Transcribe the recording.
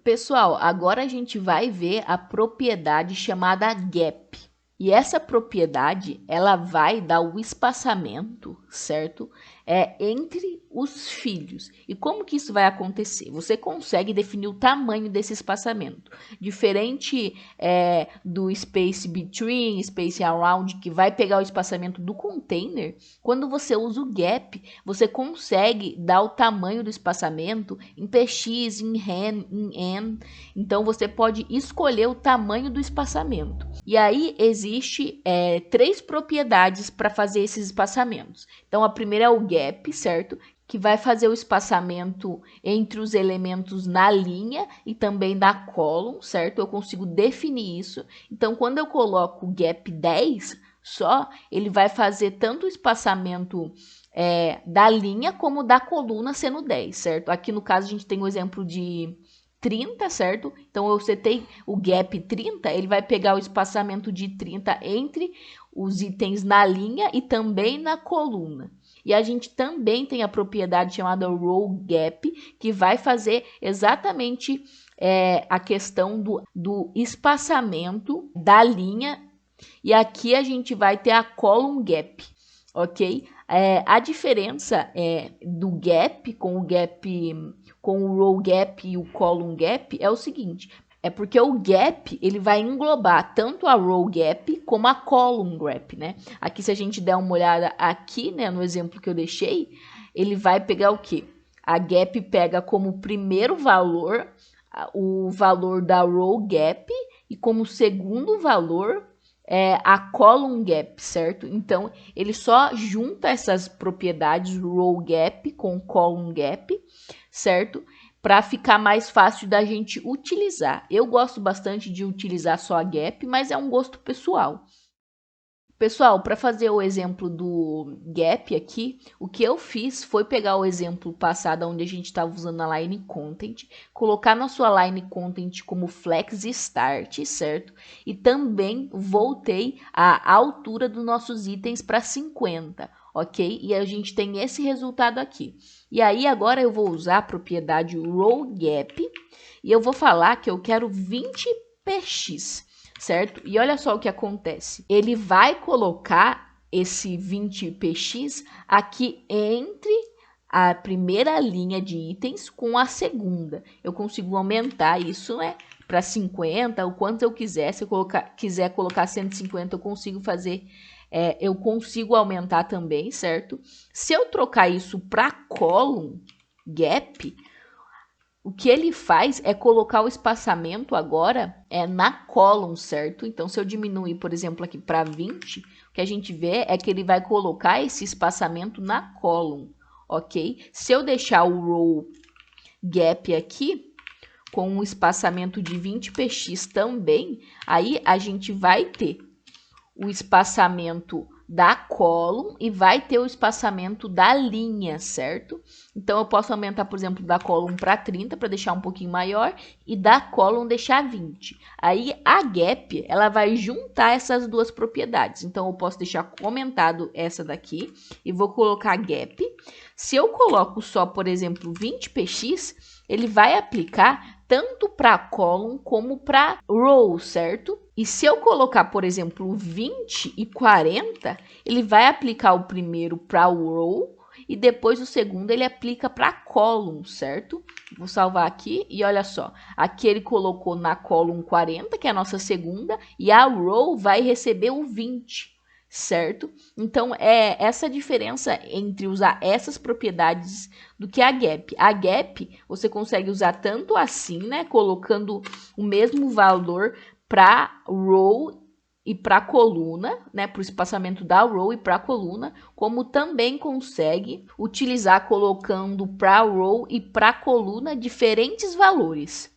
Pessoal, agora a gente vai ver a propriedade chamada gap. E essa propriedade, ela vai dar o espaçamento, certo? Entre os filhos. E como que isso vai acontecer? Você consegue definir o tamanho desse espaçamento. Diferente do space between, space around, que vai pegar o espaçamento do container, quando você usa o gap, você consegue dar o tamanho do espaçamento em px, em hen, em n. Então, você pode escolher o tamanho do espaçamento. E aí, existe 3 propriedades para fazer esses espaçamentos. Então, a primeira é o gap, certo? Que vai fazer o espaçamento entre os elementos na linha e também da column, certo? Eu consigo definir isso. Então, quando eu coloco o gap 10 só, ele vai fazer tanto o espaçamento da linha como da coluna sendo 10, certo? Aqui no caso, a gente tem o exemplo de 30, certo? Então, eu setei o gap 30, ele vai pegar o espaçamento de 30 entre os itens na linha e também na coluna. E a gente também tem a propriedade chamada row gap, que vai fazer exatamente a questão do espaçamento da linha. E aqui a gente vai ter a column gap, ok? A diferença do gap com o row gap e o column gap é o seguinte: é porque o gap ele vai englobar tanto a row gap como a column gap, né? Aqui, se a gente der uma olhada aqui, né, no exemplo que eu deixei, ele vai pegar o quê? A gap pega como primeiro valor o valor da row gap e como segundo valor a column gap, certo? Então, ele só junta essas propriedades row gap com column gap, certo? Para ficar mais fácil da gente utilizar. Eu gosto bastante de utilizar só a gap, mas é um gosto pessoal. Pessoal, para fazer o exemplo do gap aqui, o que eu fiz foi pegar o exemplo passado onde a gente estava usando a line content, colocar na sua line content como flex start, certo? E também voltei a altura dos nossos itens para 50, ok? E a gente tem esse resultado aqui. E aí agora eu vou usar a propriedade row gap e eu vou falar que eu quero 20 px. Certo? E olha só o que acontece. Ele vai colocar esse 20px aqui entre a primeira linha de itens com a segunda. Eu consigo aumentar isso, né, para 50, o quanto eu quiser. Se eu quiser colocar 150, eu consigo fazer. Eu consigo aumentar também, certo? Se eu trocar isso para column gap, o que ele faz é colocar o espaçamento agora na column, certo? Então, se eu diminuir, por exemplo, aqui para 20, o que a gente vê é que ele vai colocar esse espaçamento na column, ok? Se eu deixar o row gap aqui, com um espaçamento de 20px também, aí a gente vai ter o espaçamento da column e vai ter o espaçamento da linha, certo? Então, eu posso aumentar, por exemplo, da column para 30 para deixar um pouquinho maior e da column deixar 20. Aí, a gap, ela vai juntar essas duas propriedades. Então, eu posso deixar aumentado essa daqui e vou colocar gap. Se eu coloco só, por exemplo, 20px, ele vai aplicar tanto para column como para row, certo? E se eu colocar, por exemplo, 20 e 40, ele vai aplicar o primeiro para o row e depois o segundo ele aplica para column, certo? Vou salvar aqui e olha só. Aqui ele colocou na column 40, que é a nossa segunda, e a row vai receber o 20, certo? Então, é essa diferença entre usar essas propriedades do que a gap. A gap você consegue usar tanto assim, né? Colocando o mesmo valor para row e para coluna, né? Para o espaçamento da row e para coluna, como também consegue utilizar colocando para row e para coluna diferentes valores.